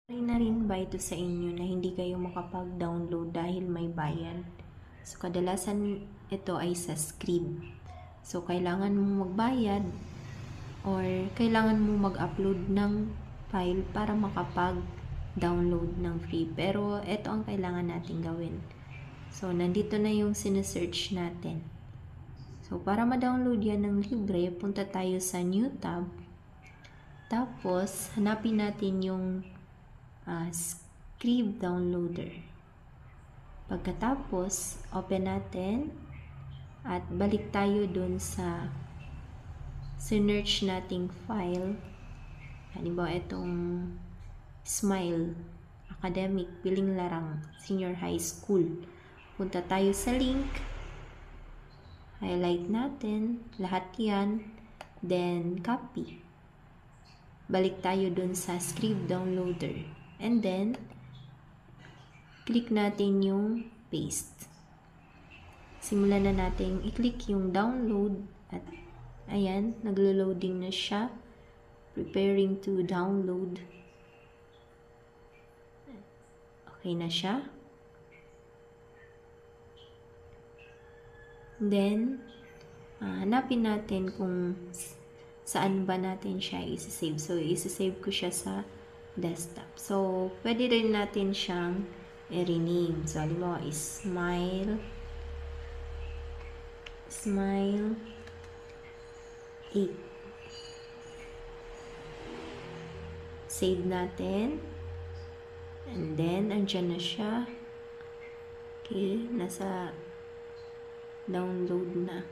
Na rin ba ito sa inyo na hindi kayo makapag-download dahil may bayad? So, kadalasan ito ay sa Scrib. So, kailangan mo magbayad or kailangan mo mag-upload ng file para makapag-download ng free. Pero, ito ang kailangan natin gawin. So, nandito na yung sinesearch natin. So, para ma-download yan ng libre, punta tayo sa New tab. Tapos, hanapin natin yung Scrib downloader. Pagkatapos, open natin at balik tayo dun sa search nating file. Halimbawa, itong Smile Academic Piling Larang Senior High School. Punta tayo sa link. Highlight natin lahat yan. Then, copy. Balik tayo dun sa Scrib downloader. And then, click natin yung paste. Simulan na natin i-click yung download at ayan, naglo-loading na siya. Preparing to download. Okay na siya. Then, hanapin natin kung saan ba natin siya isi-save. So, isi-save ko siya sa desktop. So, pwede rin natin siyang i-rename. So, halimbawa is Smile 8. Save natin. And then, andyan na siya. Okay, nasa download na.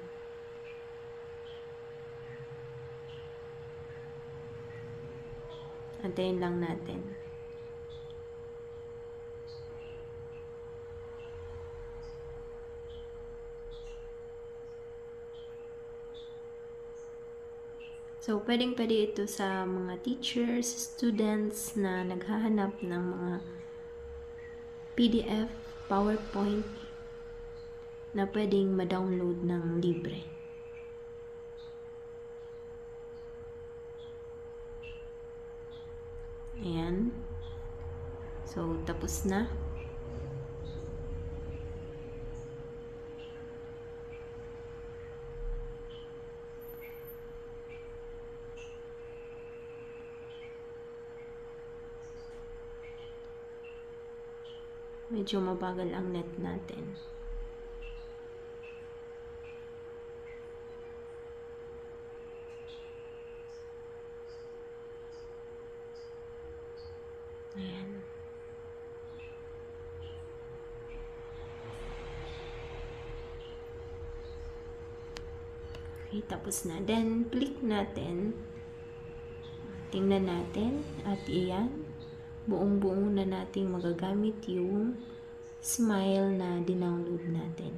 Antayin lang natin. So, pwedeng-pwede ito sa mga teachers, students na naghahanap ng mga PDF, PowerPoint na pwedeng ma-download ng libre. Ayan. So, tapos na. Medyo mabagal ang net natin. Ayan. Okay, tapos na. Then, click natin. Tingnan natin. At iyan. Buong-buong na nating magagamit yung Smile na dinownload natin.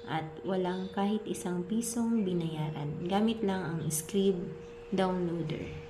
At walang kahit isang pisong binayaran. Gamit lang ang Scrib downloader.